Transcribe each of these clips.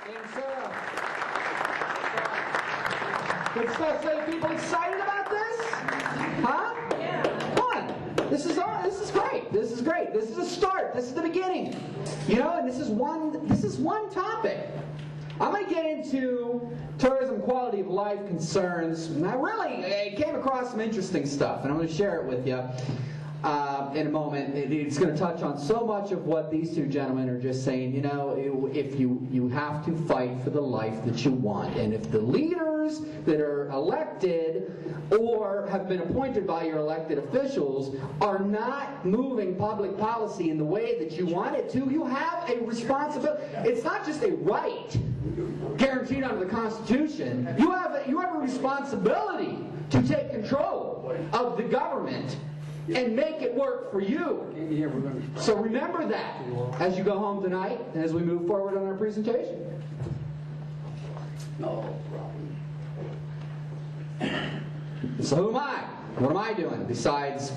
And Sarah. Good stuff. So, people excited about this? Huh? Yeah. Come on. This is great. This is great. This is a start. This is the beginning. You know, and this is one topic. I'm going to get into tourism quality of life concerns. And I came across some interesting stuff, and I'm going to share it with you in a moment. It's going to touch on so much of what these two gentlemen are just saying. You know, if you have to fight for the life that you want, and if the leaders that are elected or have been appointed by your elected officials are not moving public policy in the way that you want it to, you have a responsibility. It's not just a right guaranteed under the Constitution. You have a responsibility to take control of the government and make it work for you. So remember that as you go home tonight and as we move forward on our presentation. No problem. So who am I? What am I doing besides,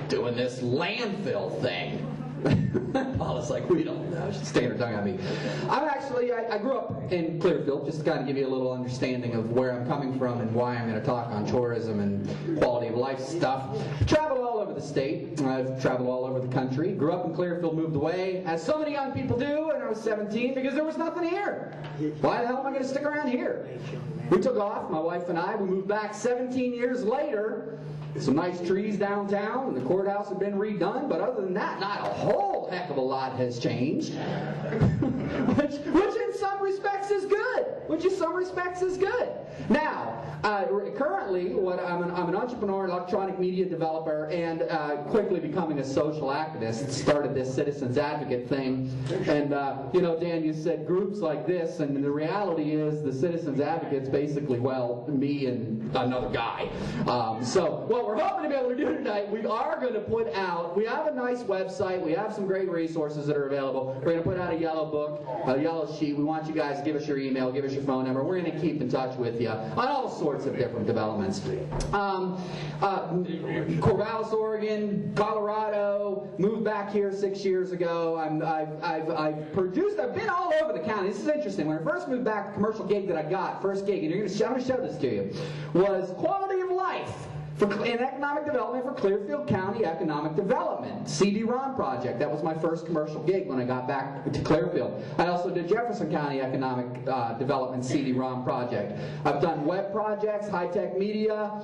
doing this landfill thing? Paula's like, we don't know. She's sticking her tongue at me. I grew up in Clearfield, just to kind of give you a little understanding of where I'm coming from and why I'm going to talk on tourism and quality of life stuff. Traveled all over the state. I've traveled all over the country. Grew up in Clearfield, moved away, as so many young people do, when I was 17, because there was nothing here. Why the hell am I going to stick around here? We took off, my wife and I. We moved back 17 years later. Some nice trees downtown, and the courthouse had been redone, but other than that, not a whole heck of a lot has changed. which in some respects is good. Now, currently, I'm an entrepreneur, electronic media developer, and quickly becoming a social activist. Started this citizens advocate thing, and Dan, you said groups like this, and the reality is the citizens advocates basically, me and another guy. So what we're hoping to be able to do tonight, we are going to put out, we have a nice website, we have some great resources that are available. We're going to put out a yellow book, a yellow sheet. We want you guys to give us your email, give us your phone number. We're going to keep in touch with you on all sorts of different developments. Corvallis, Oregon, Colorado, moved back here 6 years ago. I've been all over the county. This is interesting. When I first moved back, the commercial gig that I got, first gig, and I'm going to show this to you, was quality of life in economic development for Clearfield County Economic Development, CD-ROM project. That was my first commercial gig when I got back to Clearfield. I also did Jefferson County Economic Development CD-ROM project. I've done web projects, high-tech media,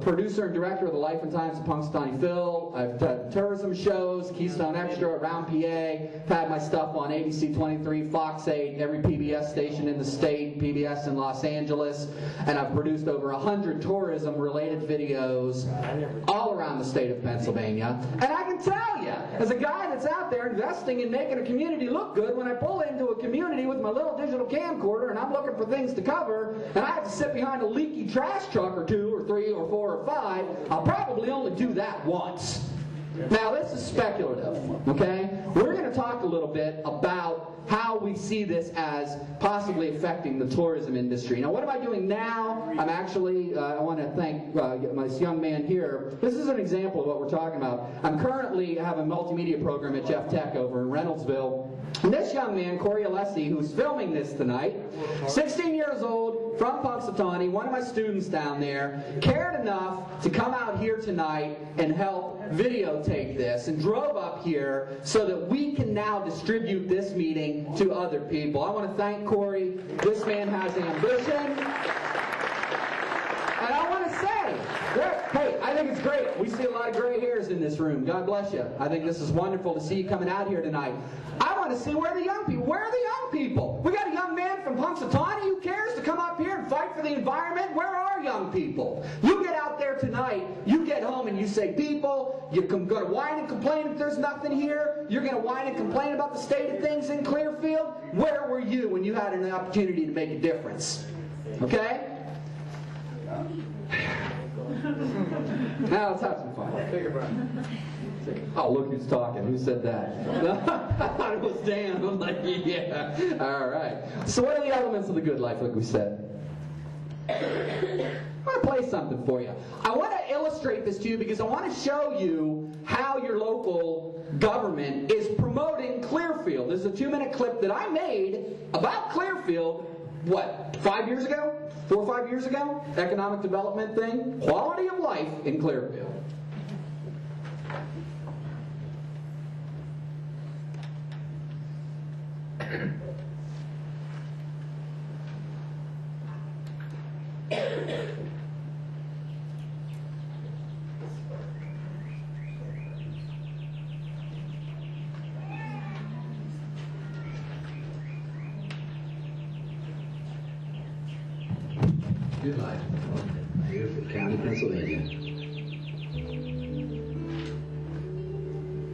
producer and director of the Life and Times of Punxsutawney Phil. I've done tourism shows, Keystone Extra, around PA. Had my stuff on ABC 23, Fox 8, every PBS station in the state, PBS in Los Angeles, and I've produced over 100 tourism-related videos all around the state of Pennsylvania. And I can tell you, as a guy that's out there investing in making a community look good, when I pull into a community with my little digital camcorder and I'm looking for things to cover, and I have to sit behind a leaky trash truck or 2 or 3 or 4 or 5, I'll probably only do that once. Now, this is speculative, okay? We're going to talk a little bit about how we see this as possibly affecting the tourism industry. Now, what am I doing now? I'm actually, I want to thank this young man here. This is an example of what we're talking about. I'm currently having a multimedia program at Jeff Tech over in Reynoldsville. And this young man, Corey Alessi, who's filming this tonight, 16 years old, from Punxsutawney, one of my students down there, cared enough to come out here tonight and help videotape this, and drove up here so that we can now distribute this meeting to other people. I want to thank Corey. This man has ambition. And I want to say, hey, I think it's great. We see a lot of gray hairs in this room. God bless you. I think this is wonderful to see you coming out here tonight. I want to see where are the young people. Where are the young people? We got a young man from Punxsutawney who cares to come up here and fight for the environment. Where are young people? You get out there tonight, you get home and you say, people, you're going to whine and complain if there's nothing here. You're going to whine and complain about the state of things in Clearfield. Where were you when you had an opportunity to make a difference? Okay? Now let's have some fun. Take a breath. Oh, look who's talking. Who said that? I thought it was Dan. I'm like, yeah. All right. So what are the elements of the good life, like we said? I'm going to play something for you. I want to illustrate this to you because I want to show you how your local government is promoting Clearfield. This is a 2-minute clip that I made about Clearfield, what, 5 years ago? 4 or 5 years ago? Economic development thing. Quality of life in Clearfield. Good life. Clearfield County, Pennsylvania.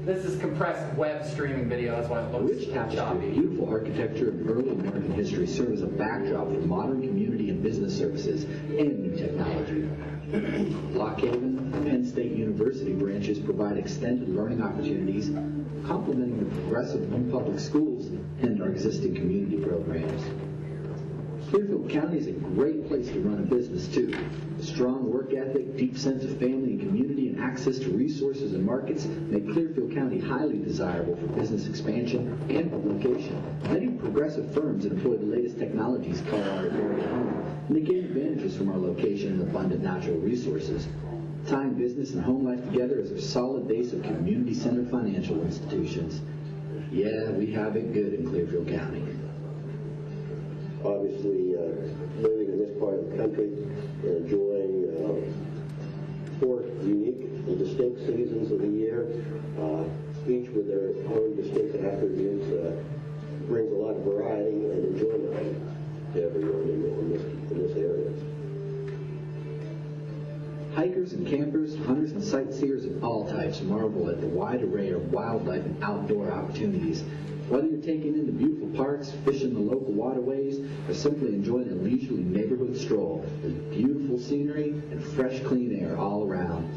This is compressed web streaming video, that's why it looks Rich tapestry, choppy. beautiful architecture, and early American history serve as a backdrop for modern community and business services and new technology. Lock Haven and Penn State University branches provide extended learning opportunities, complementing the progressive new public schools and our existing community programs. Clearfield County is a great place to run a business, too. A strong work ethic, deep sense of family and community, and access to resources and markets make Clearfield County highly desirable for business expansion and publication. Many progressive firms that employ the latest technologies call our area home, and they gain advantages from our location and abundant natural resources. Tying business and home life together is a solid base of community-centered financial institutions. Yeah, we have it good in Clearfield County. Obviously, living in this part of the country and enjoying 4 unique and distinct seasons of the year, each with their own distinct attributes, brings a lot of variety and enjoyment to everyone in this area. Hikers and campers, hunters and sightseers of all types marvel at the wide array of wildlife and outdoor opportunities. Whether you're taking in the beautiful parks, fishing the local waterways, or simply enjoying a leisurely neighborhood stroll, there's beautiful scenery and fresh, clean air all around.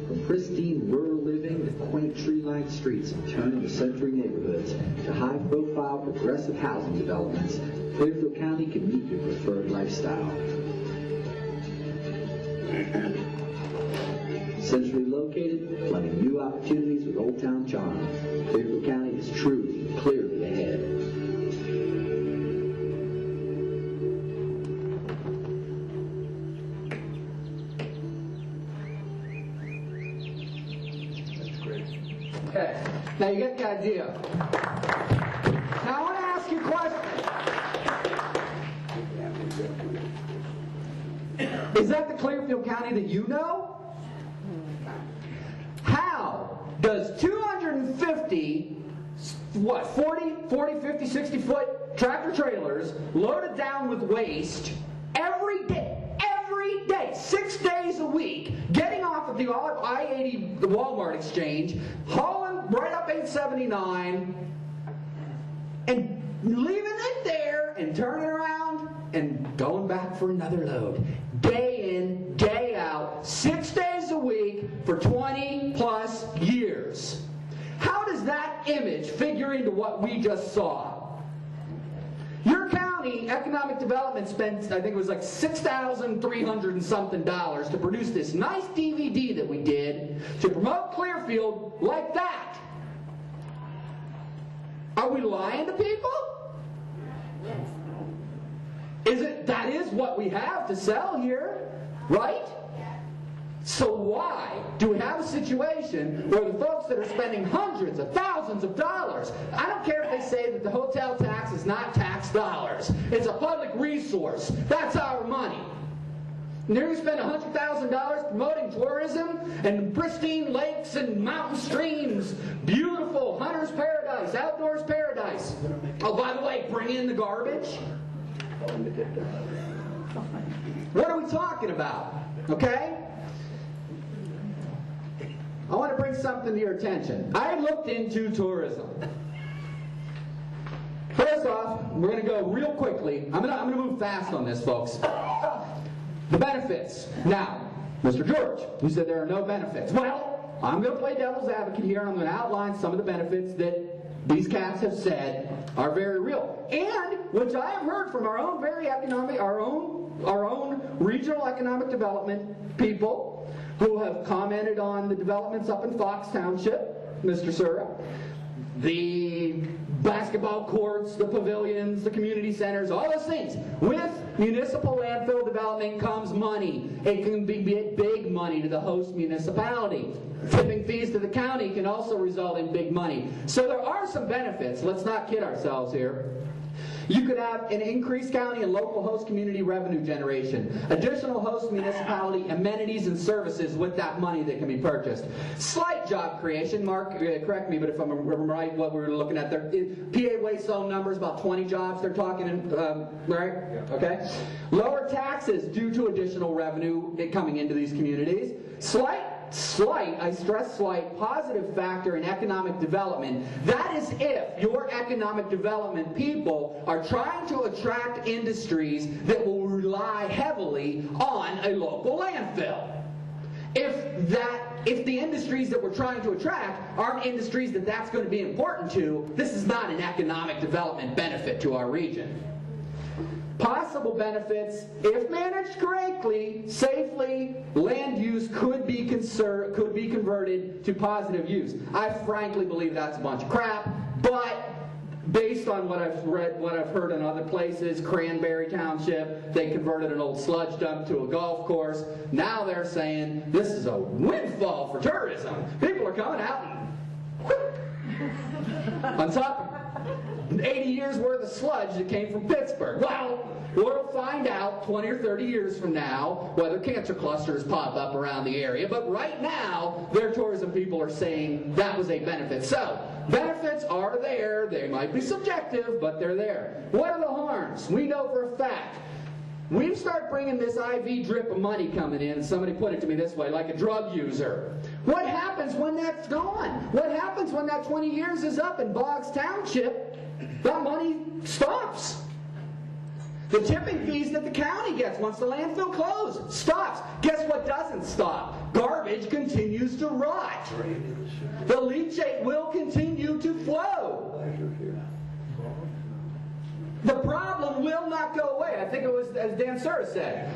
From pristine rural living to quaint tree-lined streets and turn-of-the-century neighborhoods to high-profile progressive housing developments, Clearfield County can meet your preferred lifestyle. Centrally located, blending new opportunities with Old Town charm, Clearfield County is truly, clearly ahead. Okay, now you get the idea. Now I want to ask you a question. Is that the Clearfield County that you know? How does 250, 40, 50, 60 foot tractor trailers loaded down with waste every day, 6 days a week, getting off at the I-80, the Walmart exchange, hauling right up 879, and leaving it there and turning around and going back for another load? Day in, day out, 6 days a week for 20 plus years. How does that image figure into what we just saw? Your county economic development spent, I think it was like $6,300 and something to produce this nice DVD that we did to promote Clearfield like that. Are we lying to people? That is what we have to sell here, right? So why do we have a situation where the folks that are spending hundreds of thousands of dollars, I don't care if they say that the hotel tax is not tax dollars, it's a public resource, that's our money. And they're going to spend $100,000 promoting tourism and pristine lakes and mountain streams, beautiful hunter's paradise, outdoors paradise. Oh, by the way, bring in the garbage. What are we talking about? Okay? I want to bring something to your attention. I looked into tourism. First off, we're going to go real quickly. I'm going to move fast on this, folks. The benefits. Now, Mr. George, you said there are no benefits. Well, I'm going to play devil's advocate here, and I'm going to outline some of the benefits that these cats have said are very real, and which I have heard from our own our own regional economic development people who have commented on the developments up in Fox Township, Mr. Sura, the basketball courts, the pavilions, the community centers, all those things. With municipal landfill development comes money. It can be big money to the host municipality. Tipping fees to the county can also result in big money. So there are some benefits. Let's not kid ourselves here. You could have an increased county and local host community revenue generation, additional host municipality amenities and services with that money that can be purchased. Slight job creation, Mark, correct me, but if I'm right, what we were looking at there, PA waste zone numbers, about 20 jobs they're talking, right? Okay. Lower taxes due to additional revenue coming into these communities. Slight, I stress slight, positive factor in economic development. That is if your economic development people are trying to attract industries that will rely heavily on a local landfill. If the industries that we're trying to attract aren't industries that's going to be important to, this is not an economic development benefit to our region. Possible benefits, if managed correctly, safely, land use could be converted to positive use. I frankly believe that's a bunch of crap, but based on what I've read, what I've heard in other places, Cranberry Township, they converted an old sludge dump to a golf course. Now they're saying this is a windfall for tourism. People are coming out and on top of 80 years worth of sludge that came from Pittsburgh. Well, we'll find out 20 or 30 years from now whether cancer clusters pop up around the area. But right now, their tourism people are saying that was a benefit. So, benefits are there. They might be subjective, but they're there. What are the harms? We know for a fact. We start bringing this IV drip of money coming in, somebody put it to me this way, like a drug user. What happens when that's gone? What happens when that 20 years is up in Boggs Township? That money stops. The tipping fees that the county gets once the landfill closes stops. Guess what doesn't stop? Garbage continues to rot. The leachate will continue to flow. The problem will not go away. I think it was, as Dan Sura said,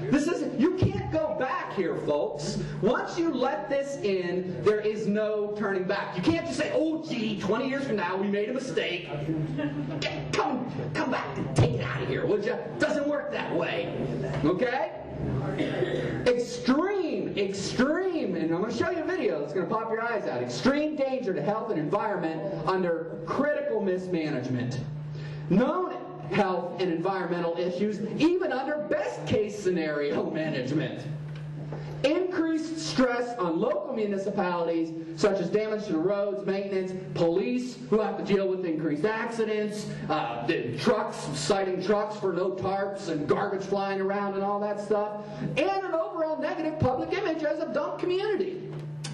you can't go back here, folks. Once you let this in, there is no turning back. You can't just say, oh, gee, 20 years from now, we made a mistake. Come back and take it out of here, would you? Doesn't work that way. Okay? Extreme, and I'm going to show you a video that's going to pop your eyes out. Extreme danger to health and environment under critical mismanagement. Known health and environmental issues, even under best case scenario management. Increased stress on local municipalities, such as damage to the roads, maintenance, police who have to deal with increased accidents, citing trucks for no tarps and garbage flying around and all that stuff, and an overall negative public image as a dump community.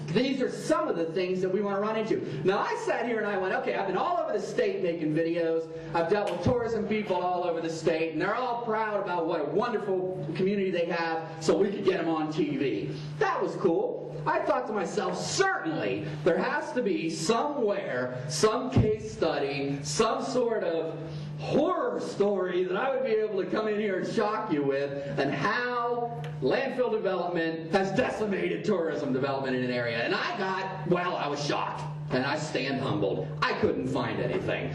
These are some of the things that we want to run into. Now, I sat here and I went, okay, I've been all over the state making videos. I've dealt with tourism people all over the state, and they're all proud about what a wonderful community they have, so we could get them on TV. That was cool. I thought to myself, certainly, there has to be somewhere, some case study, some sort of horror story that I would be able to come in here and shock you with, and how landfill development has decimated tourism development in an area. And I was shocked, and I stand humbled. I couldn't find anything.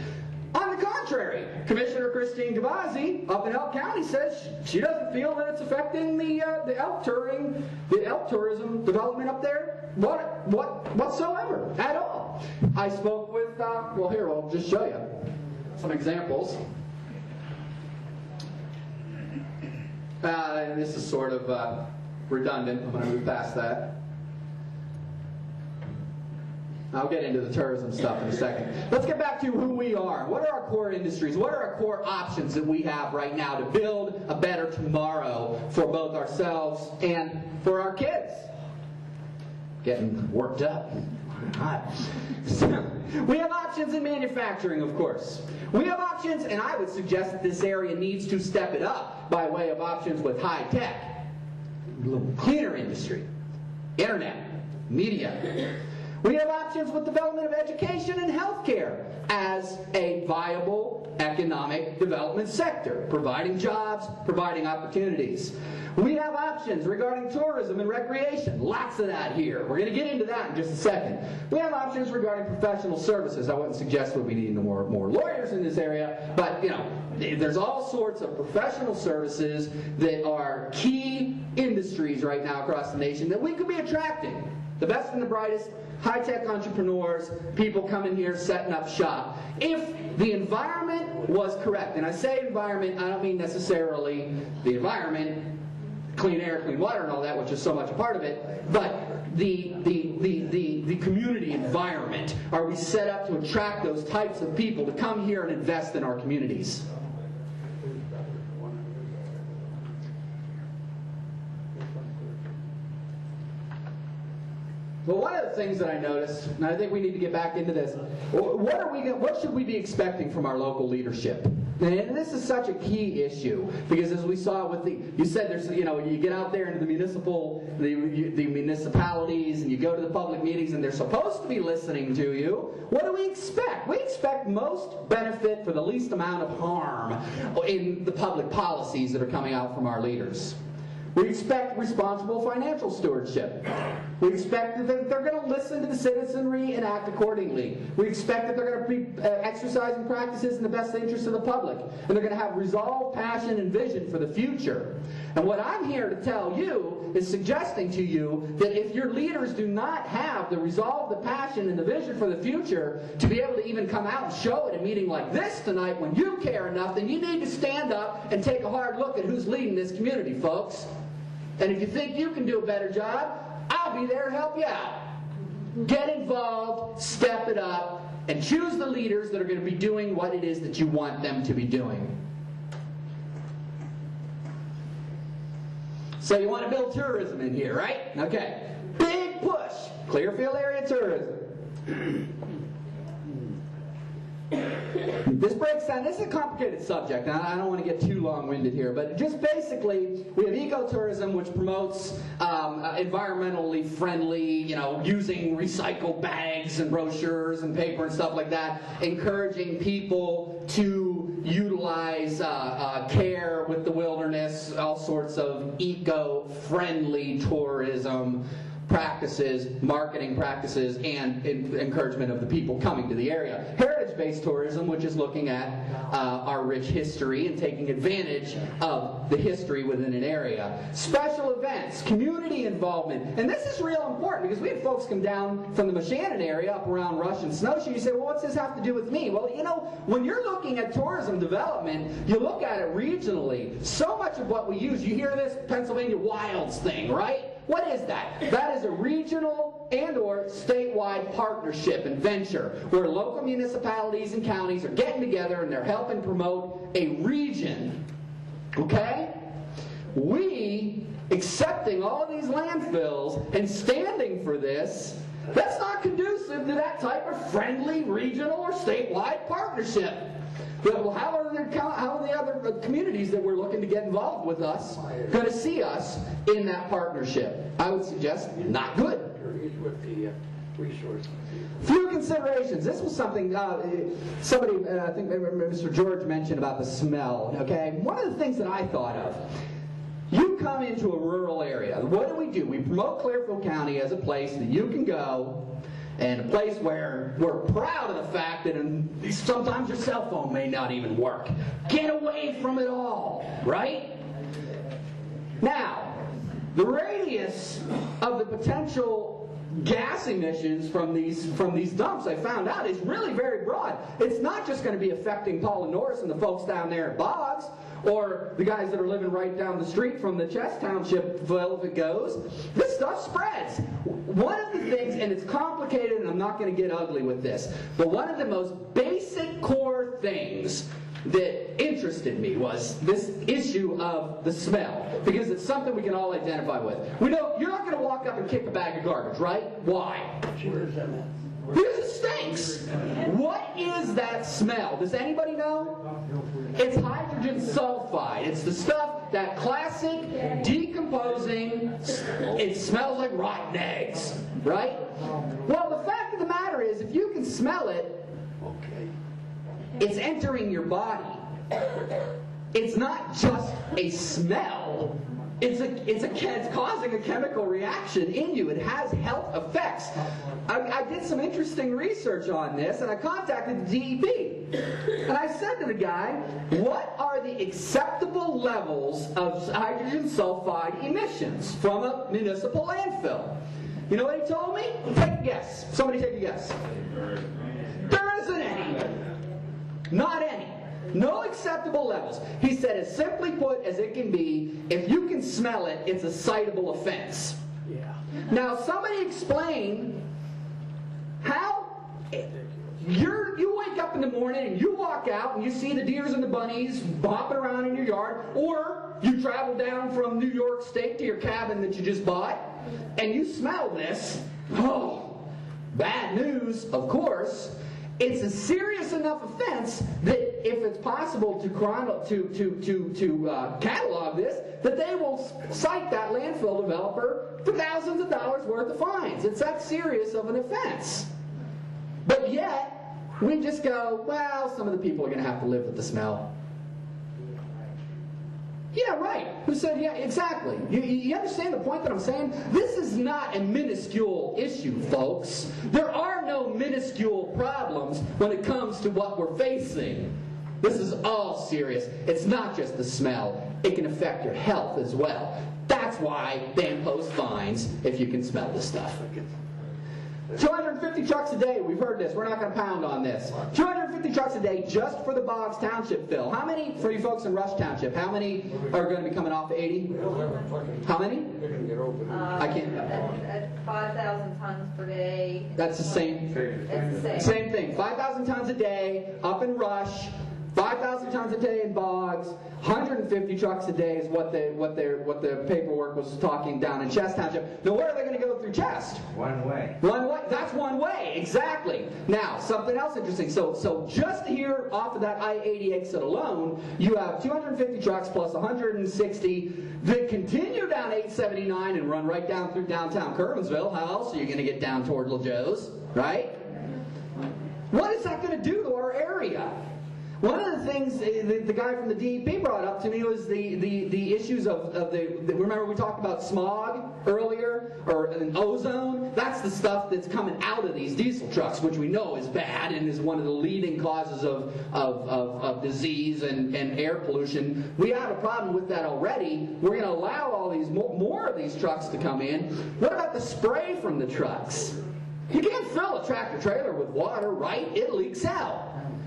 On the contrary, Commissioner Christine Gavazzi up in Elk County says she doesn't feel that it's affecting the elk tourism development up there whatsoever at all. I spoke with here I'll just show you some examples. This is sort of redundant. I'm going to move past that. I'll get into the tourism stuff in a second. Let's get back to who we are. What are our core industries? What are our core options that we have right now to build a better tomorrow for both ourselves and for our kids? Getting worked up. We have options in manufacturing, of course. We have options, and I would suggest that this area needs to step it up by way of options with high tech, cleaner industry, internet, media. We have options with development of education and healthcare as a viable economic development sector, providing jobs, providing opportunities. We have options regarding tourism and recreation. Lots of that here. We're going to get into that in just a second. We have options regarding professional services. I wouldn't suggest we need more lawyers in this area, but there's all sorts of professional services that are key industries right now across the nation that we could be attracting. The best and the brightest, high-tech entrepreneurs, people coming here setting up shop. If the environment was correct, and I say environment, I don't mean necessarily the environment, clean air, clean water, and all that, which is so much a part of it, but the community environment. Are we set up to attract those types of people to come here and invest in our communities? Well, one of the things that I noticed, and I think we need to get back into this, what should we be expecting from our local leadership? And this is such a key issue, because as we saw with you said there's, you get out there into the municipalities, and you go to the public meetings, and they're supposed to be listening to you. What do we expect? We expect most benefit for the least amount of harm in the public policies that are coming out from our leaders. We expect responsible financial stewardship. We expect that they're going to listen to the citizenry and act accordingly. We expect that they're going to be exercising practices in the best interest of the public. And they're going to have resolve, passion, and vision for the future. And what I'm here to tell you is suggesting to you that if your leaders do not have the resolve, the passion, and the vision for the future to be able to even come out and show at a meeting like this tonight when you care enough, then you need to stand up and take a hard look at who's leading this community, folks. And if you think you can do a better job, I'll be there to help you out. Get involved, step it up, and choose the leaders that are going to be doing what it is that you want them to be doing. So you want to build tourism in here, right? Okay. Big push. Clearfield area tourism. This breaks down, this is a complicated subject, and I don't want to get too long-winded here, but just basically, we have ecotourism, which promotes environmentally friendly, using recycled bags and brochures and paper and stuff like that, encouraging people to utilize care with the wilderness, all sorts of eco-friendly tourism practices, marketing practices, and encouragement of the people coming to the area. Heritage-based tourism, which is looking at our rich history and taking advantage of the history within an area. Special events, community involvement, and this is real important because we had folks come down from the Moshannon area up around Rush and Snowshoe. You say, well, what's this have to do with me? Well, when you're looking at tourism development, you look at it regionally. So much of what we use, you hear this Pennsylvania Wilds thing, right? What is that? That is a regional and or statewide partnership and venture where local municipalities and counties are getting together and they're helping promote a region. Okay? We accepting all of these landfills and standing for this, that's not conducive to that type of friendly regional or statewide partnership. Well, how are the other communities that we're looking to get involved with us going to see us in that partnership? I would suggest not good. Few considerations. This was something somebody, I think Mr. George mentioned about the smell. Okay, one of the things that I thought of. You come into a rural area. What do? We promote Clearfield County as a place that you can go, and a place where we're proud of the fact that sometimes your cell phone may not even work. Get away from it all, right? Now, the radius of the potential gas emissions from these dumps, I found out, is really very broad. It's not just going to be affecting Paul and Norris and the folks down there at Boggs, or the guys that are living right down the street from the Chess Township, if it goes. This stuff spreads. One of the things, and it's complicated, and I'm not going to get ugly with this, but one of the most basic core things that interested me was this issue of the smell, because it's something we can all identify with. We know you're not going to walk up and kick a bag of garbage, right? Why? Because it stinks. What is that smell? Does anybody know? It's hydrogen sulfide. It's the stuff, that classic decomposing, it smells like rotten eggs, right? Well, the fact of the matter is, if you can smell it, it's entering your body. It's not just a smell. It's causing a chemical reaction in you. It has health effects. I did some interesting research on this, and I contacted the DEP. And I said to the guy, what are the acceptable levels of hydrogen sulfide emissions from a municipal landfill? You know what he told me? Take a guess. Somebody take a guess. There isn't any. Not any. No acceptable levels. He said, as simply put as it can be, if you can smell it, it's a citable offense. Yeah. Now, somebody explain how you wake up in the morning and you walk out and you see the deers and the bunnies bopping around in your yard, or you travel down from New York State to your cabin that you just bought, and you smell this. Oh, bad news, of course. It's a serious enough offense that if it's possible to catalog this, that they will cite that landfill developer for thousands of dollars worth of fines. It's that serious of an offense. But yet, we just go, well, some of the people are going to have to live with the smell. Yeah, right. Who said, yeah, exactly. You understand the point that I'm saying? This is not a minuscule issue, folks. There are no minuscule problems when it comes to what we're facing. This is all serious. It's not just the smell. It can affect your health as well. That's why they impose fines if you can smell this stuff. 250 trucks a day, we've heard this, we're not going to pound on this. 250 trucks a day just for the Boggs Township fill. How many, for you folks in Rush Township, how many are going to be coming off 80? How many? I can't. At 5,000 tons per day. That's the same. It's the same. Same thing. 5,000 tons a day up in Rush. 5,000 tons a day in Boggs, 150 trucks a day is what the paperwork was talking down in Chest Township. Now, where are they going to go through Chest? One way. One way. That's one way, exactly. Now, something else interesting. So just here off of that I-80 exit alone, you have 250 trucks plus 160 that continue down 879 and run right down through downtown Kerwinsville. How else are you going to get down toward LaJoe's, right? What is that going to do to our area? One of the things the guy from the DEP brought up to me was the issues of remember we talked about smog earlier, or an ozone? That's the stuff that's coming out of these diesel trucks, which we know is bad and is one of the leading causes of disease and air pollution. We have a problem with that already. We're going to allow all these more of these trucks to come in. What about the spray from the trucks? You can't fill a tractor trailer with water, right? It leaks out.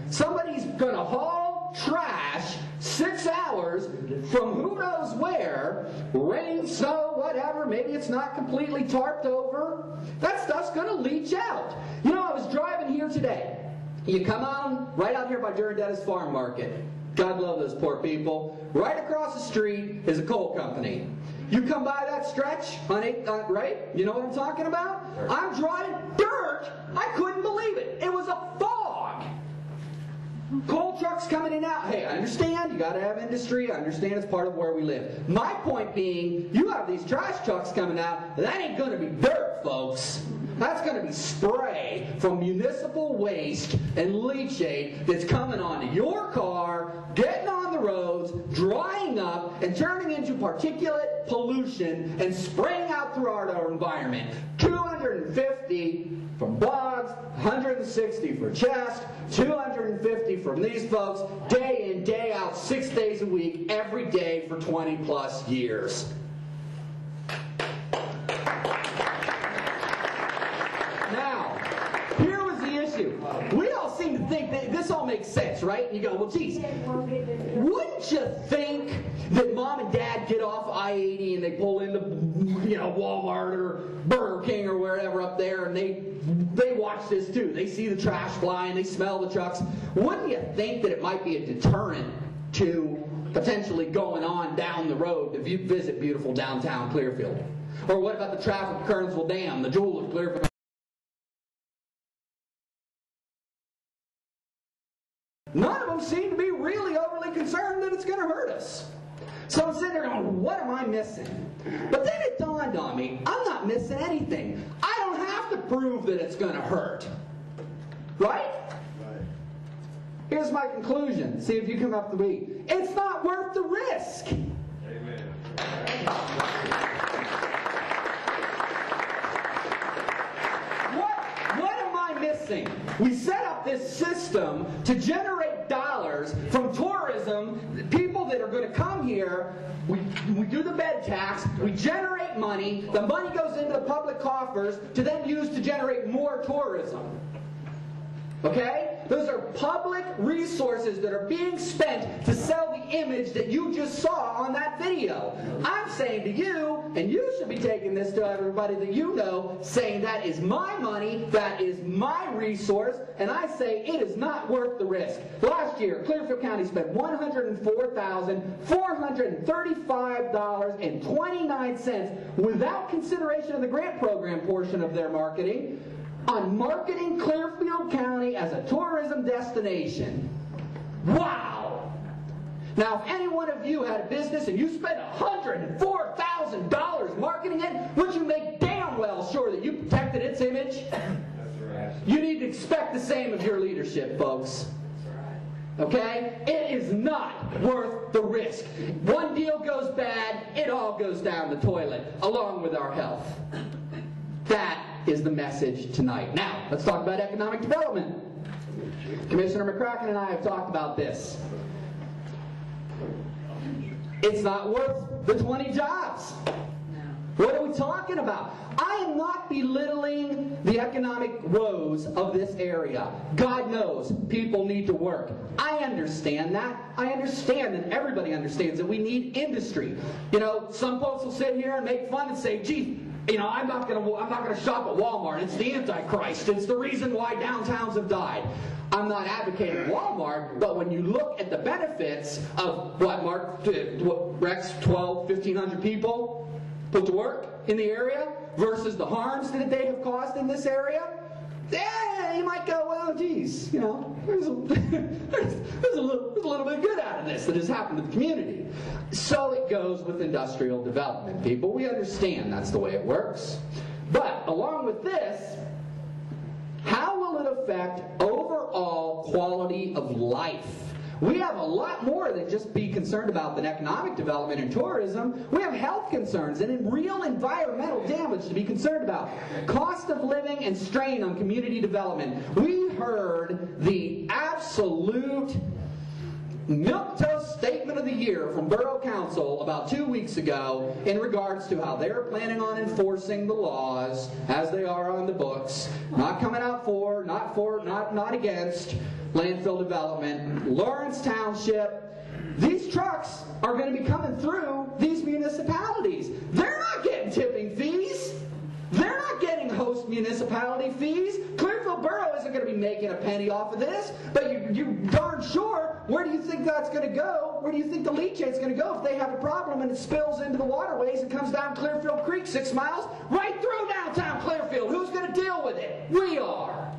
Somebody's going to haul trash 6 hours from who knows where, rain, snow, whatever, maybe it's not completely tarped over. That stuff's going to leach out. You know, I was driving here today. You come on right out here by Durandetta's Farm Market. God love those poor people. Right across the street is a coal company. You come by that stretch on 8, right? You know what I'm talking about? I'm driving dirt. I couldn't believe it. It was a fog. Coal trucks coming in and out. Hey, I understand. You got to have industry. I understand it's part of where we live. My point being, you have these trash trucks coming out. That ain't going to be dirt, folks. That's going to be spray from municipal waste and leachate that's coming onto your car, getting on the roads, drying up, and turning into particulate pollution and spraying out throughout our environment. 250 from Boggs, 160 for Chest, 250 from these folks, day in, day out, 6 days a week, every day for 20 plus years. Now, here was the issue. We all seem to think that this all makes sense, right? And you go, well, geez, wouldn't you think that mom and dad get off I-80 and they pull into, Walmart or Burger King or wherever up there, and they watch this too. They see the trash flying, they smell the trucks. Wouldn't you think that it might be a deterrent to potentially going on down the road to visit beautiful downtown Clearfield? Or what about the traffic at Kernsville Dam, the jewel of Clearfield? None of them seem to be really overly concerned that it's going to hurt us. So I'm sitting there going, what am I missing? But then it dawned on me, I'm not missing anything. I don't have to prove that it's going to hurt. Right? Here's my conclusion. See if you come up to me. It's not worth the risk. Amen. What am I missing? We set up this system to generate dollars from tourism, people that are going to come here. We do the bed tax, we generate money, the money goes into the public coffers to then use to generate more tourism. Okay? Those are public resources that are being spent to sell the image that you just saw on that video. I'm saying to you, and you should be taking this to everybody that you know, saying that is my money, that is my resource, and I say it is not worth the risk. Last year, Clearfield County spent $104,435.29 without consideration of the grant program portion of their marketing on marketing Clearfield County as a tourism destination. Wow! Now, if any one of you had a business and you spent $104,000 marketing it, would you make damn well sure that you protected its image? That's right. You need to expect the same of your leadership, folks. Okay? It is not worth the risk. One deal goes bad, it all goes down the toilet, along with our health. That is the message tonight. Now, let's talk about economic development. Commissioner McCracken and I have talked about this. It's not worth the 20 jobs. What are we talking about? I am not belittling the economic woes of this area. God knows people need to work. I understand that. I understand that everybody understands that we need industry. You know, some folks will sit here and make fun and say, gee, you know, I'm not going to shop at Walmart. It's the Antichrist. It's the reason why downtowns have died. I'm not advocating Walmart, but when you look at the benefits of what Rex, 1,500 people put to work in the area versus the harms that they have caused in this area, yeah, you might go, well, geez, you know, there's a little bit of good out of this that has happened to the community. So it goes with industrial development, people. We understand that's the way it works. But along with this, how will it affect overall quality of life? We have a lot more than just be concerned about than economic development and tourism. We have health concerns and real environmental damage to be concerned about. Cost of living and strain on community development. We heard the absolute milquetoast statement of the year from Borough Council about 2 weeks ago in regards to how they're planning on enforcing the laws as they are on the books. Not coming out for, not against landfill development. Lawrence Township, these trucks are going to be coming through these municipalities. They're not getting tipping fees. They're not getting host municipality fees. Clearfield Borough isn't going to be making a penny off of this, but you darn sure, where do you think that's going to go? Where do you think the leachate's going to go if they have a problem and it spills into the waterways and comes down Clearfield Creek 6 miles right through downtown Clearfield? Who's going to deal with it? We are.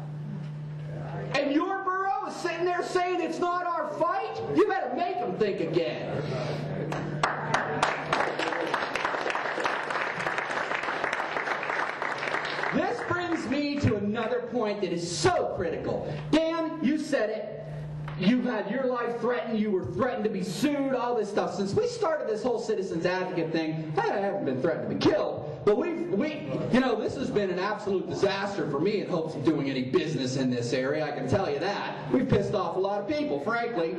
And your borough is sitting there saying it's not our fight? You better make them think again. This brings me to another point that is so critical. Dan, you said it. You had your life threatened. You were threatened to be sued, all this stuff. Since we started this whole citizens advocate thing, I haven't been threatened to be killed. But this has been an absolute disaster for me in hopes of doing any business in this area, I can tell you that. We've pissed off a lot of people, frankly.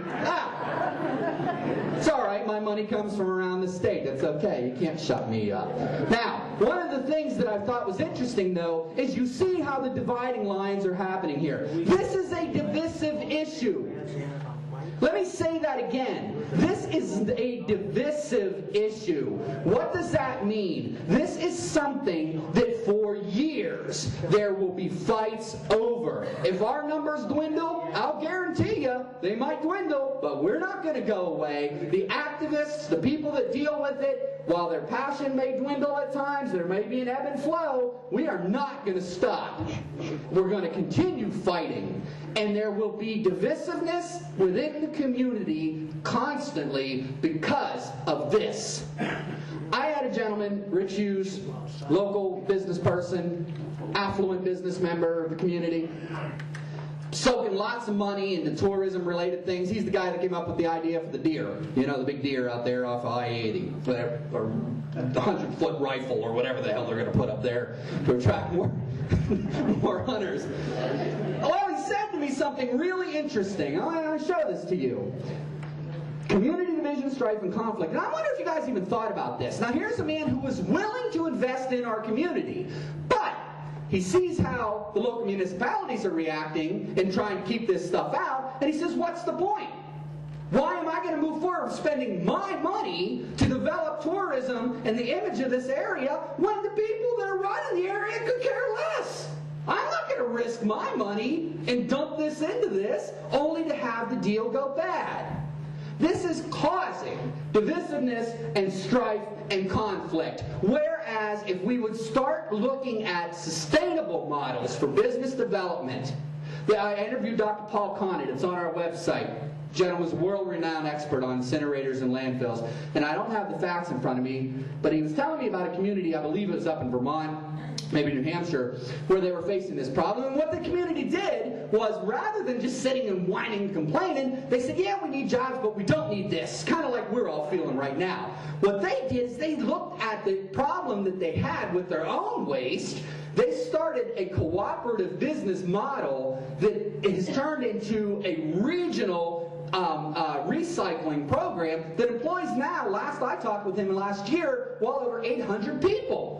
It's all right, my money comes from around the state. That's okay, you can't shut me up. Now, one of the things that I thought was interesting, though, is you see how the dividing lines are happening here. This is a divisive issue. Let me say that again. This is a divisive issue. What does that mean? This is is something that for years there will be fights over. If our numbers dwindle, I'll guarantee you they might dwindle, but we're not going to go away. The activists, the people that deal with it, while their passion may dwindle at times, there may be an ebb and flow, we are not going to stop. We're going to continue fighting. And there will be divisiveness within the community constantly because of this. I had a gentleman, Rich Hughes, local business person, affluent business member of the community, soaking lots of money into tourism-related things. He's the guy that came up with the idea for the deer. You know, the big deer out there off I-80, or the 100-foot rifle, or whatever the hell they're going to put up there to attract more hunters. Well, he said to me something really interesting. I want to show this to you. Community division, strife, and conflict. And I wonder if you guys even thought about this. Now, here's a man who was willing to invest in our community, but he sees how the local municipalities are reacting and trying to keep this stuff out, and he says, what's the point? Why am I going to move forward spending my money to develop tourism and the image of this area when the people that are running the area could care less? I'm not going to risk my money and dump this into this only to have the deal go bad. This is causing divisiveness and strife and conflict. Whereas if we would start looking at sustainable models for business development, I interviewed Dr. Paul Conant. It's on our website. Gentleman's a world-renowned expert on incinerators and landfills. And I don't have the facts in front of me, but he was telling me about a community, I believe it was up in Vermont, maybe New Hampshire, where they were facing this problem. And what the community did was, rather than just sitting and whining and complaining, they said, yeah, we need jobs, but we don't need this. Kind of like we're all feeling right now. What they did is they looked at the problem that they had with their own waste. They started a cooperative business model that has turned into a regional recycling program that employs now, last I talked with him last year, well over 800 people.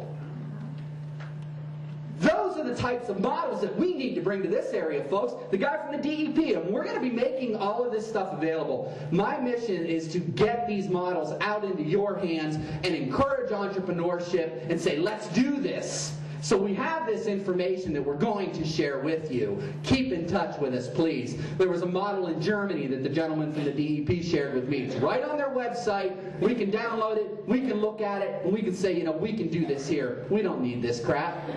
Those are the types of models that we need to bring to this area, folks. The guy from the DEP, and we're going to be making all of this stuff available. My mission is to get these models out into your hands and encourage entrepreneurship and say, let's do this. So we have this information that we're going to share with you. Keep in touch with us, please. There was a model in Germany that the gentleman from the DEP shared with me. It's right on their website. We can download it, we can look at it, and we can say, you know, we can do this here. We don't need this crap.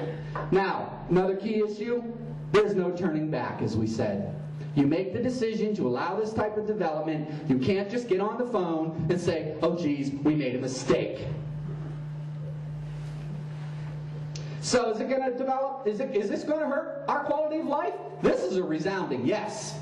Now, another key issue, there's no turning back, as we said. You make the decision to allow this type of development. You can't just get on the phone and say, oh, geez, we made a mistake. So is it going to develop, is this going to hurt our quality of life? This is a resounding yes.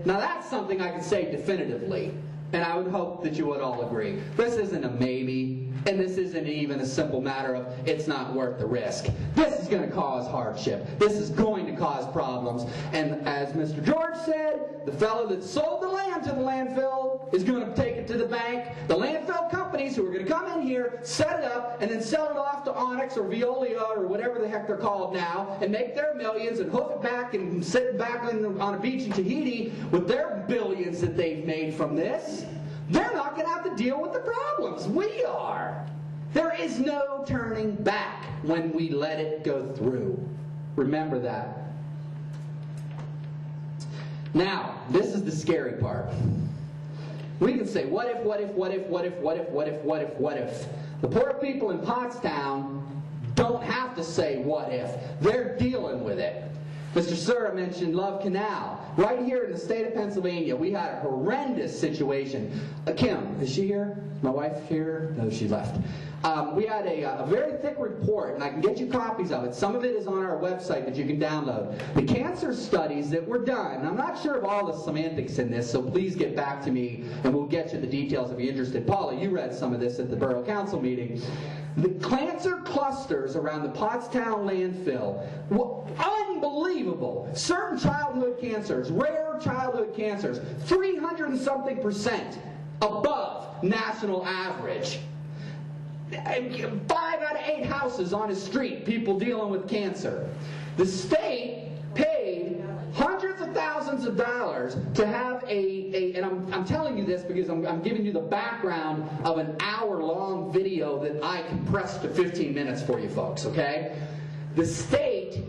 Now that's something I can say definitively, and I would hope that you would all agree. This isn't a maybe, and this isn't even a simple matter of it's not worth the risk. This is going to cause hardship. This is going to cause problems. And as Mr. George said, the fellow that sold the land to the landfill is going to take it to the bank. The landfill companies who are going to come in here, set it up, and then sell it off to Onyx or Veolia or whatever the heck they're called now, and make their millions and hoof it back and sit back on a beach in Tahiti with their billions that they've made from this. They're not going to have to deal with the problems. We are. There is no turning back when we let it go through. Remember that. Now, this is the scary part. We can say, what if, what if, what if, what if, what if, what if, what if, what if. The poor people in Pottstown don't have to say what if. They're dealing with it. Mr. Sura mentioned Love Canal. Right here in the state of Pennsylvania, we had a horrendous situation. Kim, is she here? Is my wife here? No, she left. We had a very thick report, and I can get you copies of it. Some of it is on our website that you can download. The cancer studies that were done, and I'm not sure of all the semantics in this, so please get back to me, and we'll get you the details if you're interested. Paula, you read some of this at the Borough Council meeting. The cancer clusters around the Pottstown landfill were unbelievable. Certain childhood cancers, rare childhood cancers, 300 and something % above national average. 5 out of 8 houses on a street, people dealing with cancer. The state paid hundreds of thousands of dollars to have and I'm telling you this because is I'm giving you the background of an hour-long video that I compressed to 15 minutes for you folks, okay? The state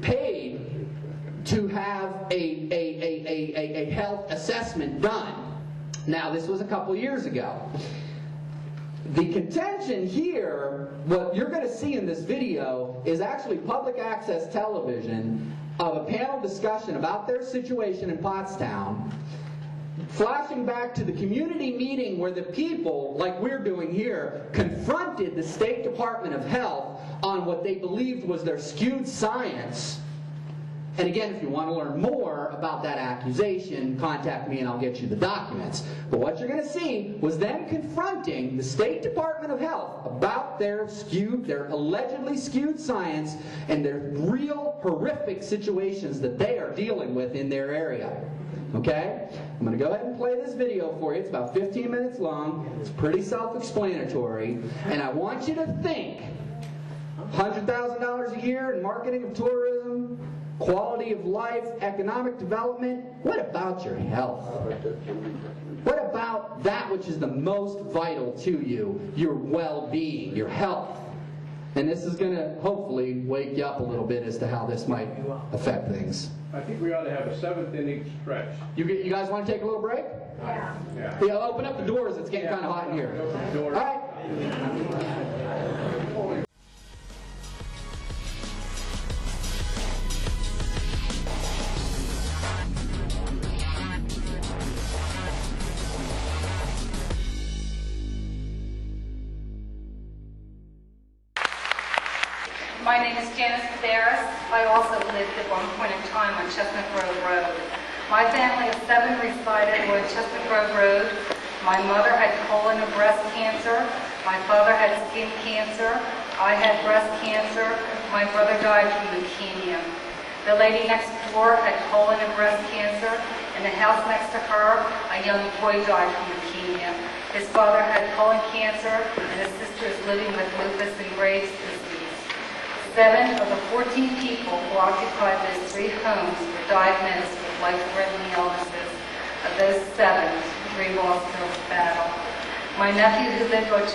paid to have a health assessment done. Now, this was a couple years ago. The contention here, what you're going to see in this video, is actually public access television of a panel discussion about their situation in Pottstown, flashing back to the community meeting where the people, like we're doing here, confronted the State Department of Health on what they believed was their skewed science. And again, if you want to learn more about that accusation, contact me and I'll get you the documents. But what you're going to see was them confronting the State Department of Health about their allegedly skewed science and their real horrific situations that they are dealing with in their area. Okay? I'm going to go ahead and play this video for you. It's about 15 minutes long. It's pretty self-explanatory. And I want you to think, $100,000 a year in marketing of tourism, quality of life, economic development. What about your health? What about that which is the most vital to you, your well-being, your health? And this is going to hopefully wake you up a little bit as to how this might affect things. I think we ought to have a 7th inning stretch. You guys want to take a little break? Yeah. Yeah, open up the doors. It's getting kind of hot in here. All right. My name is Janice Sedaris. I also lived at one point in time on Chestnut Grove Road. My family of 7 resided on Chestnut Grove Road. My mother had colon and breast cancer. My father had skin cancer. I had breast cancer. My brother died from leukemia. The lady next door had colon and breast cancer. In the house next to her, a young boy died from leukemia. His father had colon cancer, and his sister is living with lupus and Graves' disease. 7 of the 14 people who occupied those 3 homes were diagnosed with life-threatening illnesses. Of those 7, 3 lost to battle. My nephew, who lived on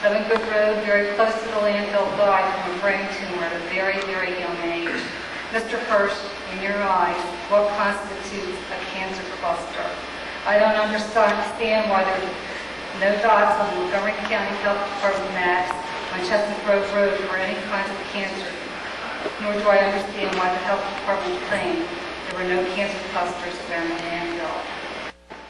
Lemonwood Road, very close to the landfill, died from a brain tumor at a very, very young age. Mr. Hirsch, in your eyes, what constitutes a cancer cluster? I don't understand why there are no dots on the Montgomery County Health Department maps on Chestnut Grove Road for any kinds of cancer, nor do I understand why the health department claimed there were no cancer clusters around the landfill.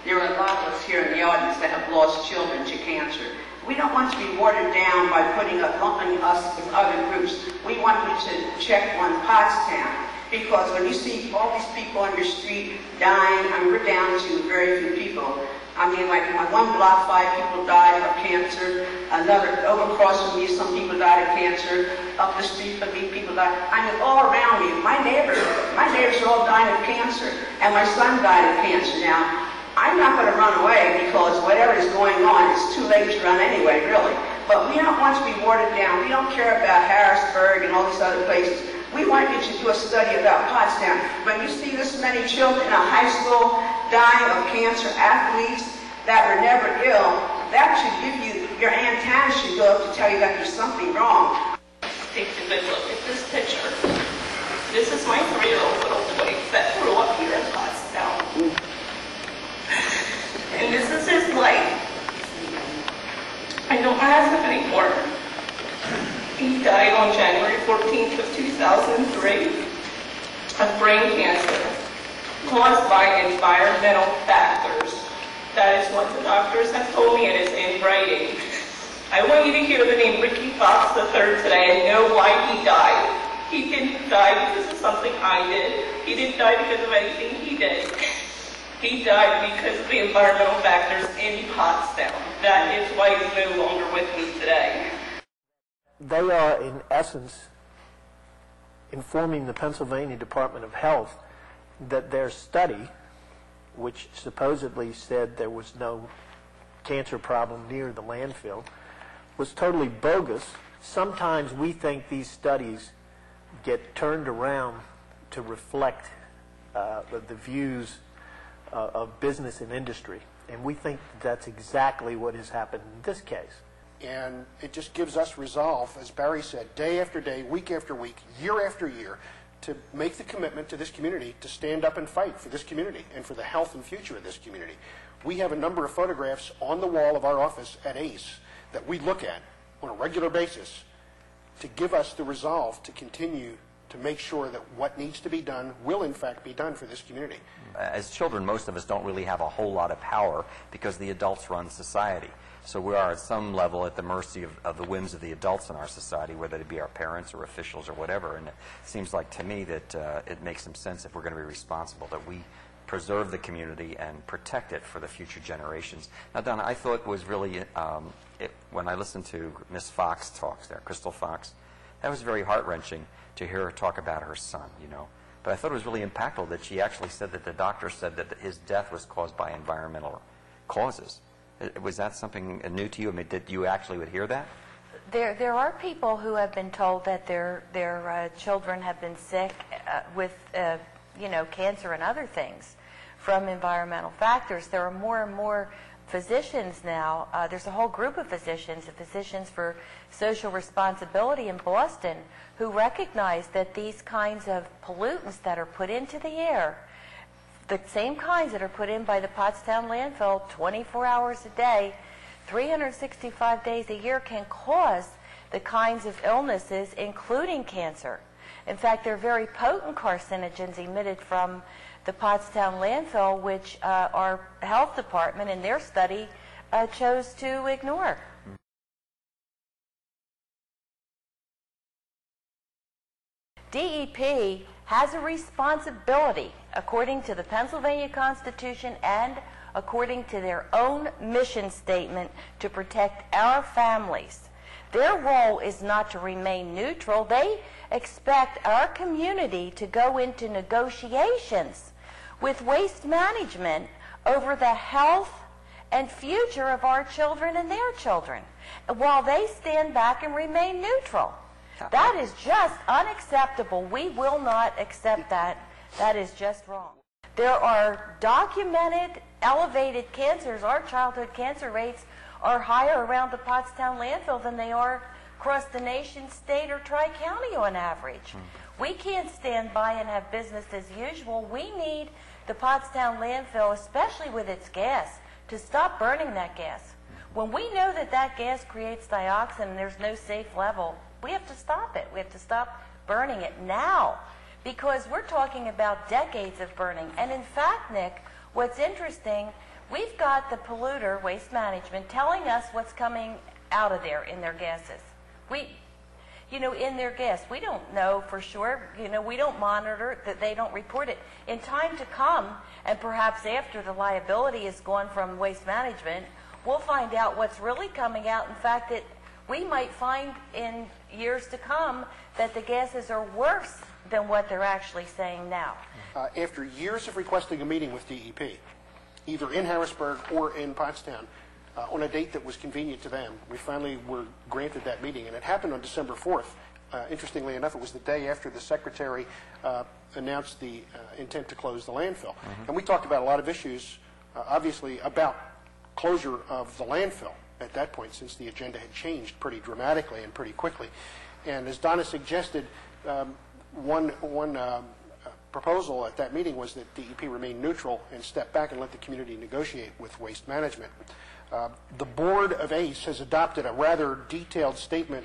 There are a lot of us here in the audience that have lost children to cancer. We don't want to be watered down by lumping us with other groups. We want you to check on Pottstown, because when you see all these people on your street dying, and we're down to very few people. I mean, like on one block, 5 people died of cancer. Another, over across from me, some people died of cancer. Up the street from me, people died. I mean, all around me, my neighbors are all dying of cancer. And my son died of cancer. Now, I'm not going to run away because whatever is going on, it's too late to run anyway, really. But we don't want to be watered down. We don't care about Harrisburg and all these other places. We want you to do a study about Pottstown. When you see this many children in a high school dying of cancer, athletes that were never ill, that should give you, your antennas should go up to tell you that there's something wrong. Take a good look at this picture. This is my 3-year-old little boy that grew up here in Pottstown. And this is his life. I don't have him anymore. He died on January 14th of 2003 of brain cancer caused by environmental factors. That is what the doctors have told me, and it's in writing. I want you to hear the name Ricky Fox III today and know why he died. He didn't die because of something I did. He didn't die because of anything he did. He died because of the environmental factors in Pottstown. That is why he's no longer with me today. They are, in essence, informing the Pennsylvania Department of Health that their study, which supposedly said there was no cancer problem near the landfill, was totally bogus. Sometimes we think these studies get turned around to reflect the views of business and industry. And we think that's exactly what has happened in this case. And it just gives us resolve, as Barry said, day after day, week after week, year after year, to make the commitment to this community to stand up and fight for this community and for the health and future of this community. We have a number of photographs on the wall of our office at ACE that we look at on a regular basis to give us the resolve to continue to make sure that what needs to be done will in fact be done for this community. As children, most of us don't really have a whole lot of power because the adults run society. So we are at some level at the mercy of the whims of the adults in our society, whether it be our parents or officials or whatever. And it seems like to me that it makes some sense, if we're going to be responsible, that we preserve the community and protect it for the future generations. Now, Donna, I thought it was really, when I listened to Miss Fox talks there, Crystal Fox, that was very heart-wrenching to hear her talk about her son, you know. But I thought it was really impactful that she actually said that the doctor said that his death was caused by environmental causes. Was that something new to you? I mean, did you actually would hear that? There are people who have been told that their children have been sick with cancer and other things from environmental factors. There are more and more physicians now. There's a whole group of physicians, the Physicians for Social Responsibility in Boston, who recognize that these kinds of pollutants that are put into the air, the same kinds that are put in by the Pottstown landfill 24 hours a day, 365 days a year, can cause the kinds of illnesses, including cancer. In fact, there are very potent carcinogens emitted from the Pottstown landfill, which our health department in their study chose to ignore. DEP has a responsibility, according to the Pennsylvania Constitution and according to their own mission statement, to protect our families. Their role is not to remain neutral. They expect our community to go into negotiations with Waste Management over the health and future of our children and their children, while they stand back and remain neutral. That is just unacceptable. We will not accept that. That is just wrong. There are documented elevated cancers. Our childhood cancer rates are higher around the Pottstown landfill than they are across the nation, state, or tri-county on average. We can't stand by and have business as usual. We need the Pottstown landfill, especially with its gas, to stop burning that gas. When we know that that gas creates dioxin and there's no safe level, we have to stop it. We have to stop burning it now, because we're talking about decades of burning. And in fact, Nick, what's interesting, we've got the polluter, Waste Management, telling us what's coming out of there in their gases. In their gas, we don't know for sure. We don't monitor that, they don't report it. In time to come, and perhaps after the liability is gone from Waste Management, we'll find out what's really coming out. In fact, we might find in years to come that the gases are worse than what they're actually saying now. After years of requesting a meeting with DEP, either in Harrisburg or in Pottstown, on a date that was convenient to them, we finally were granted that meeting, and it happened on December 4th. Interestingly enough, it was the day after the Secretary announced the intent to close the landfill. And we talked about a lot of issues, obviously, about closure of the landfill at that point, since the agenda had changed pretty dramatically and pretty quickly. And as Donna suggested, one proposal at that meeting was that DEP remain neutral and step back and let the community negotiate with Waste Management. The board of ACE has adopted a rather detailed statement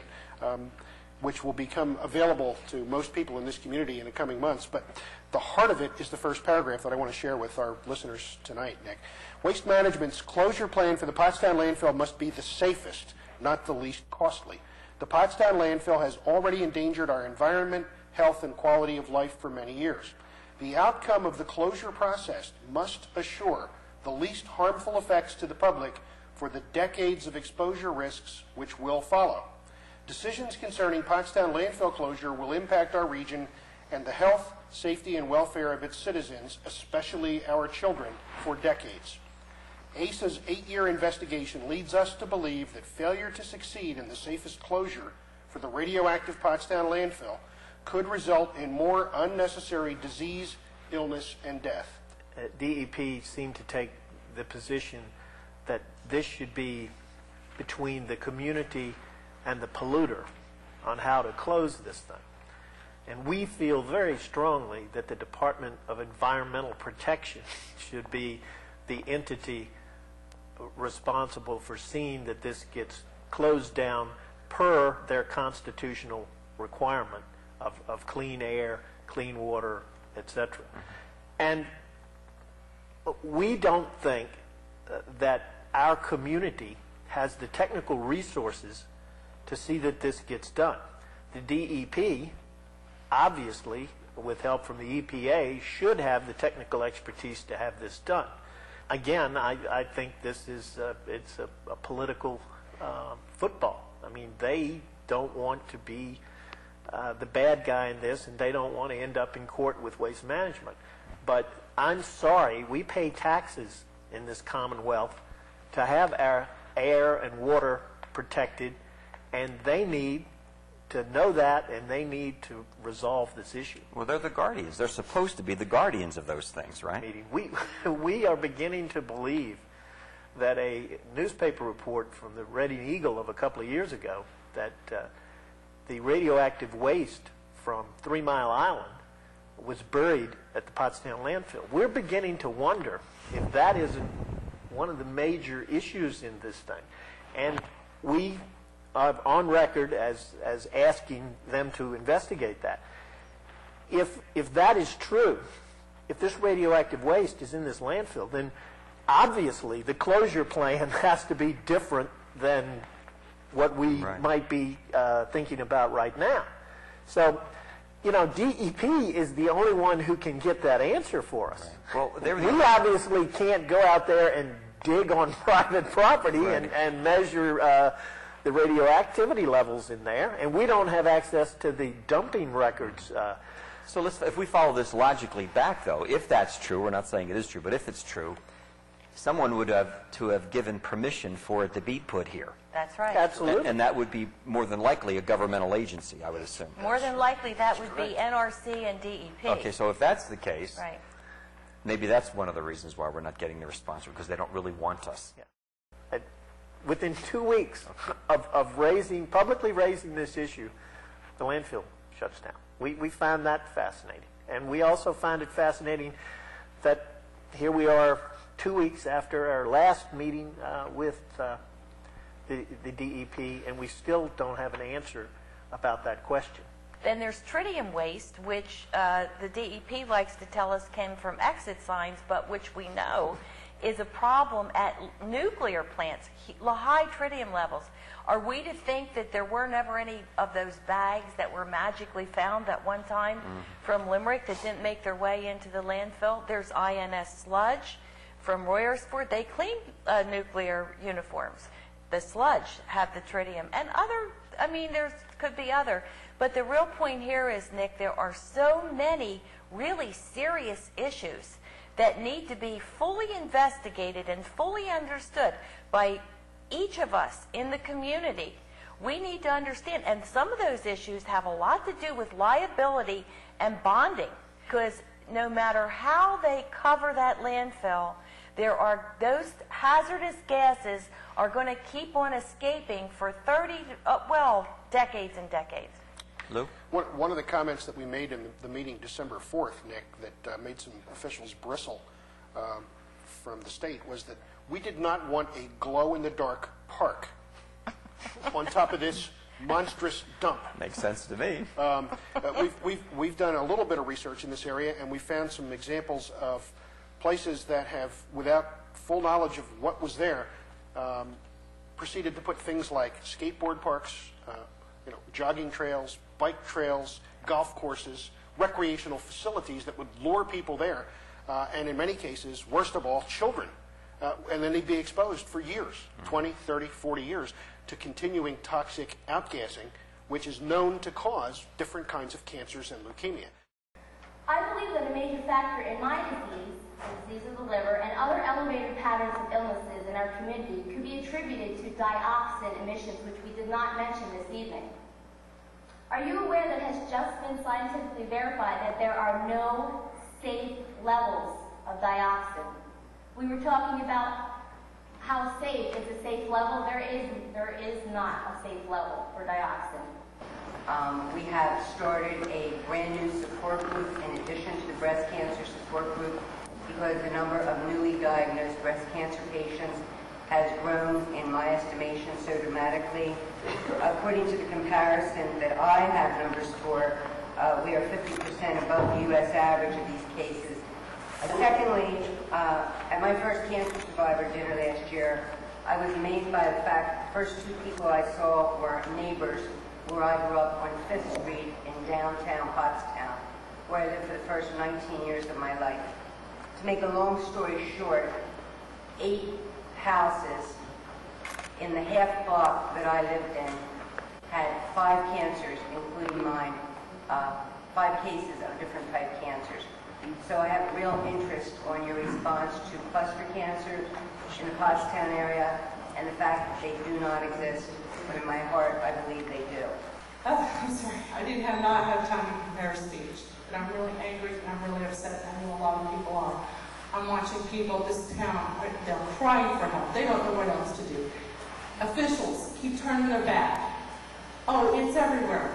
which will become available to most people in this community in the coming months, but the heart of it is the first paragraph that I want to share with our listeners tonight, Nick. Waste Management's closure plan for the Pottstown landfill must be the safest, not the least costly. The Pottstown landfill has already endangered our environment, health, and quality of life for many years. The outcome of the closure process must assure the least harmful effects to the public for the decades of exposure risks which will follow. Decisions concerning Pottstown landfill closure will impact our region and the health, safety, and welfare of its citizens, especially our children, for decades. ACE's 8-year investigation leads us to believe that failure to succeed in the safest closure for the radioactive Pottstown landfill could result in more unnecessary disease, illness, and death. DEP seemed to take the position that this should be between the community and the polluter on how to close this thing. And we feel very strongly that the Department of Environmental Protection should be the entity responsible for seeing that this gets closed down per their constitutional requirement of clean air, clean water, etc. And we don't think that our community has the technical resources to see that this gets done. The DEP, obviously, with help from the EPA, should have the technical expertise to have this done. Again, I think this is it's a political football. I mean, they don't want to be the bad guy in this, and they don't want to end up in court with waste management. But I'm sorry, we pay taxes in this Commonwealth to have our air and water protected, and they need to know that, and they need to resolve this issue. Well, they're the guardians. They're supposed to be the guardians of those things, right? We are beginning to believe that a newspaper report from the Reading Eagle of a couple of years ago that the radioactive waste from 3 Mile Island was buried at the Pottstown landfill. We're beginning to wonder if that isn't one of the major issues in this thing. And we are on record as asking them to investigate that. If that is true, if this radioactive waste is in this landfill, then obviously the closure plan has to be different than what we might be thinking about right now. So, you know, DEP is the only one who can get that answer for us. Well, we obviously can't go out there and dig on private property and measure the radioactivity levels in there, and we don't have access to the dumping records. So if we follow this logically back, though, if that's true, we're not saying it is true, but if it's true, someone would have to have given permission for it to be put here. That's right. Absolutely. And that would be more than likely a governmental agency, I would assume. More than likely that would be NRC and DEP. Okay, so if that's the case, right, maybe that's one of the reasons why we're not getting the response, because they don't really want us. Yeah. Within 2 weeks of publicly raising this issue, the landfill shuts down. We found that fascinating. And we also found it fascinating that here we are 2 weeks after our last meeting with the DEP, and we still don't have an answer about that question. Then there's tritium waste, which the DEP likes to tell us came from exit signs, but which we know is a problem at nuclear plants, high tritium levels. Are we to think that there were never any of those bags that were magically found at one time from Limerick that didn't make their way into the landfill? There's INS sludge from Royersford. They clean nuclear uniforms. The sludge have the tritium. And other, I mean, there could be other. But the real point here is, Nick, there are so many really serious issues that need to be fully investigated and fully understood by each of us in the community. We need to understand, and some of those issues have a lot to do with liability and bonding, because no matter how they cover that landfill, there are those hazardous gases are going to keep on escaping for decades and decades. Lou? One of the comments that we made in the meeting December 4th, Nick, that made some officials bristle from the state was that we did not want a glow-in-the-dark park on top of this monstrous dump. Makes sense to me. We've done a little bit of research in this area, and we found some examples of places that have, without full knowledge of what was there, proceeded to put things like skateboard parks, jogging trails, bike trails, golf courses, recreational facilities that would lure people there, and in many cases, worst of all, children. And then they'd be exposed for years, 20, 30, 40 years, to continuing toxic outgassing, which is known to cause different kinds of cancers and leukemia. I believe that a major factor in my disease, the disease of the liver, and other elevated patterns of illnesses in our community could be attributed to dioxin emissions, which we did not mention this evening. Are you aware that it has just been scientifically verified that there are no safe levels of dioxin? We were talking about how safe is a safe level. There is not a safe level for dioxin. We have started a brand new support group in addition to the breast cancer support group because the number of newly diagnosed breast cancer patients has grown, in my estimation, so dramatically. According to the comparison that I have numbers for, we are 50% above the U.S. average of these cases. Secondly, at my first cancer survivor dinner last year, I was amazed by the fact the first two people I saw were neighbors where I grew up on 5th Street in downtown Pottstown, where I lived for the first 19 years of my life. To make a long story short, 8 houses in the half block that I lived in had 5 cancers, including mine, 5 cases of different type cancers. So I have a real interest on your response to cluster cancers in the Pottstown area and the fact that they do not exist, but in my heart I believe they do. I'm sorry, I not have time to prepare a speech, but I'm really angry and I'm really upset, and I know a lot of people are. I'm watching people, this town, they're crying for help. They don't know what else to do. Officials keep turning their back. Oh, it's everywhere.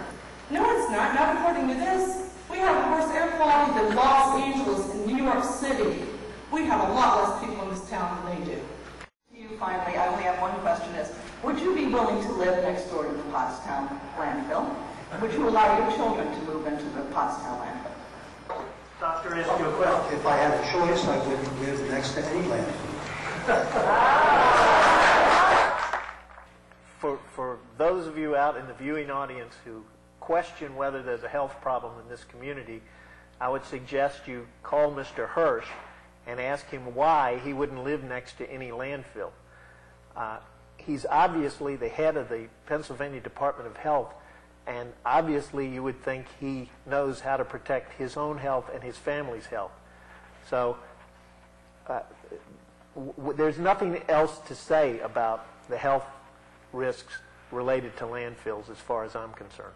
No, it's not according to this. We have worse air quality than Los Angeles and New York City. We have a lot less people in this town than they do. You finally, I only have one question is, would you be willing to live next door to the Pottstown landfill? Would you allow your children to move into the Pottstown landfill? Doctor, ask you a question. If I had a choice, I wouldn't live next to any landfill. For those of you out in the viewing audience who question whether there's a health problem in this community, I would suggest you call Mr. Hirsch and ask him why he wouldn't live next to any landfill. He's obviously the head of the Pennsylvania Department of Health, and obviously you would think he knows how to protect his own health and his family's health. So there's nothing else to say about the health risks related to landfills as far as I'm concerned.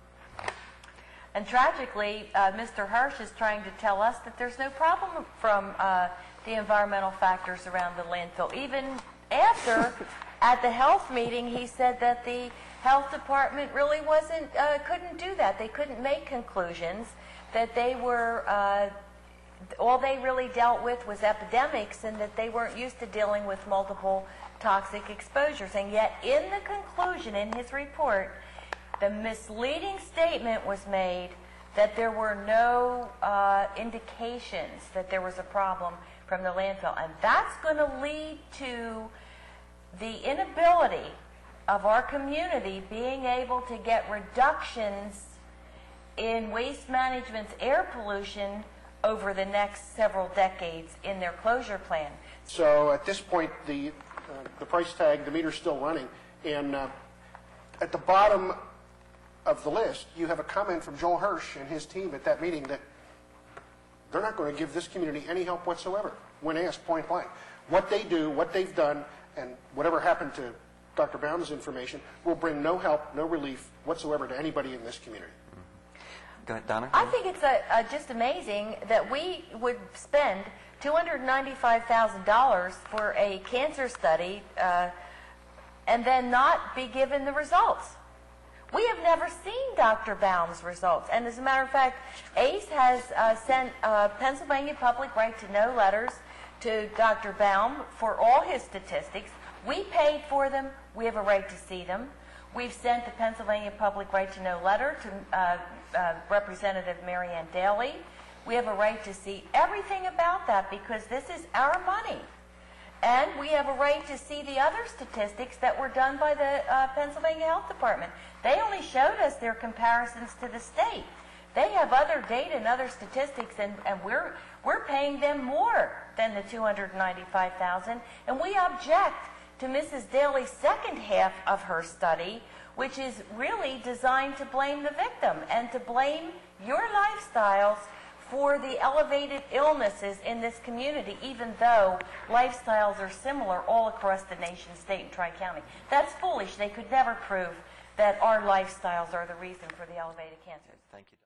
And tragically, Mr. Hirsch is trying to tell us that there's no problem from the environmental factors around the landfill. Even after, at the health meeting, he said that the health department really couldn't do that. They couldn't make conclusions, that they were, all they really dealt with was epidemics, and that they weren't used to dealing with multiple toxic exposures. And yet, in the conclusion, in his report, the misleading statement was made that there were no indications that there was a problem from the landfill. And that's going to lead to the inability of our community being able to get reductions in waste management's air pollution over the next several decades in their closure plan. So at this point, the price tag, the meter's still running, and at the bottom of the list, you have a comment from Joel Hirsch and his team at that meeting that they're not going to give this community any help whatsoever when asked point blank. What they do, what they've done, and whatever happened to Dr. Baum's information will bring no help, no relief whatsoever to anybody in this community. Go ahead, Donna. I think it's just amazing that we would spend $295,000 for a cancer study and then not be given the results. We have never seen Dr. Baum's results. And as a matter of fact, ACE has sent Pennsylvania Public Right to Know letters to Dr. Baum for all his statistics. We paid for them. We have a right to see them. We've sent the Pennsylvania Public Right to Know letter to Representative Marianne Daly. We have a right to see everything about that because this is our money. And we have a right to see the other statistics that were done by the Pennsylvania Health Department. They only showed us their comparisons to the state. They have other data and other statistics, and we're paying them more than the $295,000. And we object to Mrs. Daly's second half of her study, which is really designed to blame the victim and to blame your lifestyles for the elevated illnesses in this community, even though lifestyles are similar all across the nation, state, and Tri-County. That's foolish. They could never prove that our lifestyles are the reason for the elevated cancers. Thank you.